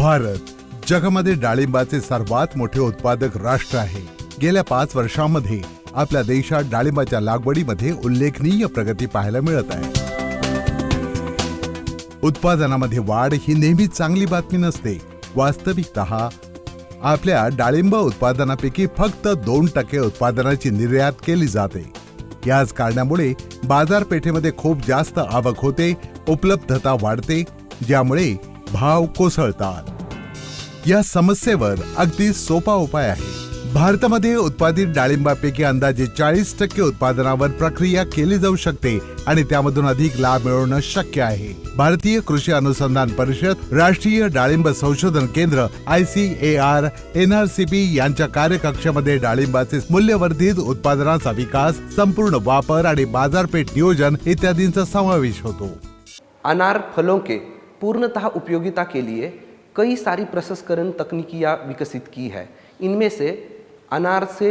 भारत जगामध्ये डाळिंबाचे सर्वात मोठे उत्पादक राष्ट्र आहे। गेल्या 5 वर्षांमध्ये आपल्या देशात डाळिंबाच्या लागवडीमध्ये उल्लेखनीय प्रगती पाहायला मिळत आहे। उत्पादनामध्ये वाढ ही नेहमी चांगली बातमी नसते। वास्तविकतः आपल्या डाळिंब उत्पादनापैकी फक्त 2% उत्पादनाची निर्यात केली जाते। याच कारणामुळे बाजारपेठेमध्ये खूप जास्त आवक होते, उपलब्धता वाढते, ज्यामुळे भाव कोसळतात। या समस्येवर अगदी सोपा उपाय आहे। भारतामध्ये उत्पादित डाळिंबापैकी अंदाजे 40% उत्पादनावर प्रक्रिया केली जाऊ शकते आणि त्यामधून अधिक लाभ मिळवणं शक्य आहे। भारतीय कृषी अनुसंधान परिषद, राष्ट्रीय डाळिंब संशोधन केंद्र ICAR, NRCP यांच्या कार्यकक्षामध्ये डाळिंबाचे मूल्यवर्धित उत्पादनाचा विकास, संपूर्ण वापर आणि बाजारपेठ नियोजन इत्यादींचा समावेश होतो। अनार फलों के पूर्णतः उपयोगिता के लिए कई सारी प्रसंस्करण तकनीकियाँ विकसित की है। इनमें से अनार से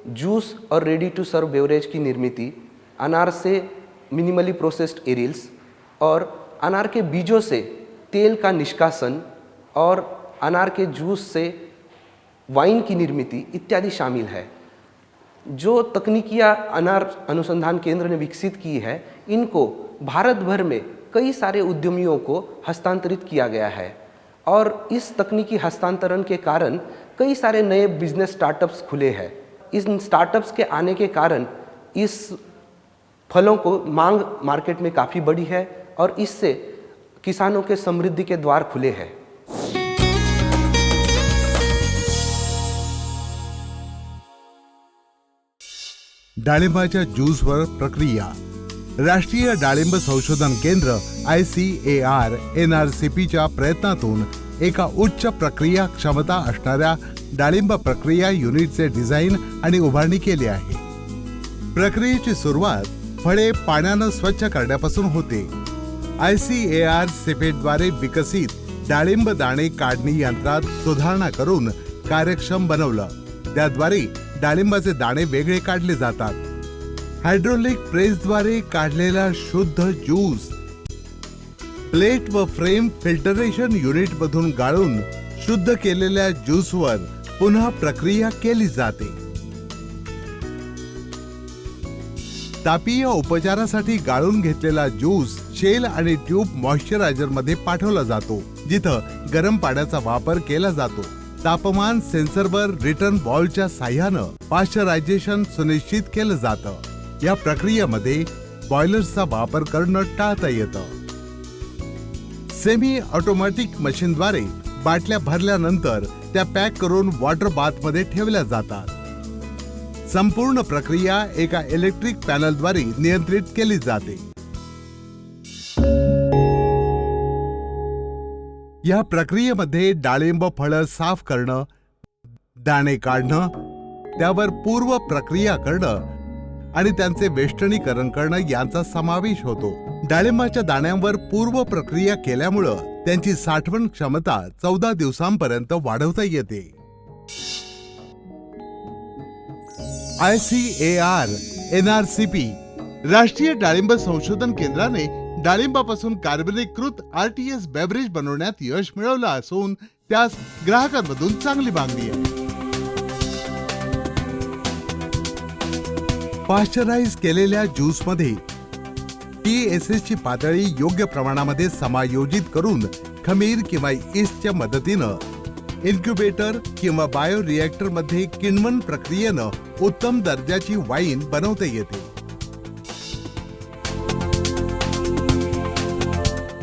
जूस और रेडी टू सर्व बेवरेज की निर्मिती, अनार से मिनिमली प्रोसेस्ड एरिल्स और अनार के बीजों से तेल का निष्कासन और अनार के जूस से वाइन की निर्मिती इत्यादि शामिल है। जो तकनीकियाँ अनार अनुसंधान केंद्र ने विकसित की है, इनको भारत भर में कई सारे उद्यमियों को हस्तांतरित किया गया है और इस तकनीकी हस्तांतरण के कारण कई सारे नए बिजनेस स्टार्टअप्स खुले हैं। इन स्टार्टअप्स के आने के कारण इस फलों को मांग मार्केट में काफ़ी बढ़ी है और इससे किसानों के समृद्धि के द्वार खुले हैं। डाळिंबाच्या ज्यूसवर प्रक्रिया। राष्ट्रीय डाळिंब संशोधन केंद्र ICAR, NRCPच्या प्रयत्नातून एका उच्च प्रक्रिया क्षमता असणाऱ्या डाळिंब प्रक्रिया युनिटचे डिझाईन आणि उभारणी केली आहे। प्रक्रियेची सुरुवात फळे पाण्यानं स्वच्छ करण्यापासून होते। ICAR सेफेटद्वारे विकसित डाळिंब दाणे काढणी यंत्रात सुधारणा करून कार्यक्षम बनवलं। त्याद्वारे डाळिंबाचे दाणे वेगळे काढले जातात। हायड्रोलिक प्रेसद्वारे काढलेला शुद्ध ज्यूस प्लेट व फ्रेम फिल्टरेशन युनिट मधून गाळून शुद्ध केलेल्या ज्यूसवर पुन्हा प्रक्रिया केली जाते। तापीय उपचारासाठी गाळून घेतलेला ज्यूस शेल आणि ट्यूब मॉइश्चरायझर मध्ये पाठवला जातो, जिथं गरम पाण्याचा वापर केला जातो। तापमान सेन्सरवर रिटर्न बॉलच्या साह्यानं पाश्चरायझेशन सुनिश्चित केलं जातं। या प्रक्रियेमध्ये बॉयलर्सचा वापर करणं टाळता येतं। सेमी ऑटोमॅटिक मशीनद्वारे बाटल्या भरल्यानंतर त्या पॅक करून वॉटर बाथमध्ये ठेवल्या जातात। संपूर्ण प्रक्रिया एका इलेक्ट्रिक पॅनलद्वारे नियंत्रित केली जाते। या प्रक्रियेमध्ये डाळिंब फळं साफ करणं, दाणे काढणं, त्यावर पूर्व प्रक्रिया करणं आणि त्यांचे वेष्टनीकरण करणं यांचा समावेश होतो। डाळिंबाच्या दाण्यांवर पूर्व प्रक्रिया केल्यामुळं त्यांची साठवण क्षमता 14 दिवसांपर्यंत वाढवता येते। ICAR, NRCP, राष्ट्रीय डाळिंब संशोधन केंद्राने डाळिंबापासून कार्बनीकृत RTS बेवरेज बनवण्यात यश मिळवलं असून त्यास ग्राहकांमधून चांगली मागणी आहे। पाश्चराइज केलेल्या ज्यूसमध्ये TSS ची पातळी योग्य प्रमाणामध्ये समायोजित करून खमीर किंवा ईस्टच्या मदतीनं इन्क्युबेटर किंवा बायो रिएक्टर मध्ये किण्वन प्रक्रियेनं उत्तम दर्जाची वाईन बनवता येते।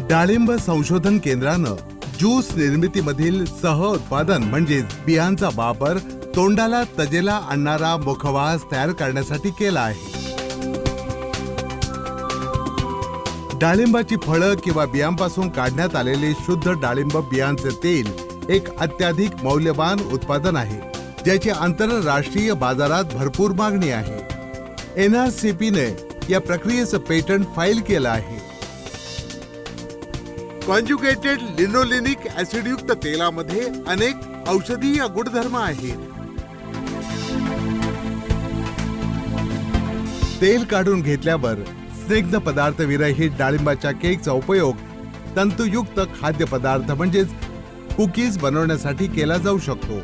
डाळिंब संशोधन केंद्रानं ज्यूस निर्मितीमधील सह उत्पादन म्हणजे बियांचा वापर तोंडाला तजेला आणणारा मुखवास तयार करण्यासाठी केला आहे। डाळिंबाची फळं किंवा बियांपासून काढण्यात आलेले शुद्ध डाळिंब बियांचे तेल एक अत्याधिक मौल्यवान उत्पादन आहे, ज्याची आंतरराष्ट्रीय बाजारात भरपूर मागणी आहे। NRCP ने या प्रक्रियेचं पेटंट फाईल केलं आहे। कॉन्जुगेटेड लिनोलेनिक ऍसिड युक्त तेलामध्ये अनेक औषधीय गुणधर्म आहेत। तेल काढून घेतल्यावर स्निग्ध पदार्थ विरहित डाळिंबाच्या केकचा उपयोग तंतुयुक्त खाद्यपदार्थ म्हणजेच कुकीज बनवण्यासाठी केला जाऊ शकतो.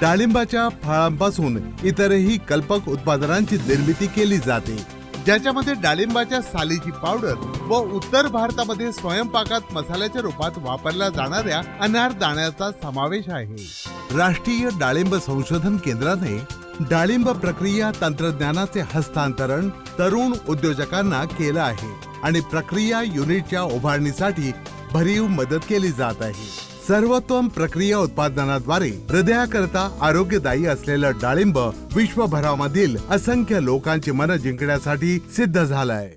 डाळिंबाच्या फळांपासून इतरही कल्पक उत्पादनांची निर्मिती केली जाते, ज्याच्यामध्ये डाळिंबाच्या सालीची पावडर व उत्तर भारतामध्ये स्वयंपाकात मसाल्याच्या रूपात वापरल्या जाणाऱ्या अनार दाण्याचा समावेश आहे. राष्ट्रीय डाळिंब संशोधन केंद्राने डाळिंब प्रक्रिया तंत्रज्ञानाचे हस्तांतरण तरुण उद्योजकांना केलं आहे आणि प्रक्रिया युनिटच्या उभारणीसाठी भरीव मदत केली जात आहे. सर्वोत्तम प्रक्रिया उत्पादनाद्वारे हृदयाकरता आरोग्यदायी असलेलं डाळिंब विश्वभरामधील असंख्य लोकांची मनं जिंकण्यासाठी सिद्ध झालंय.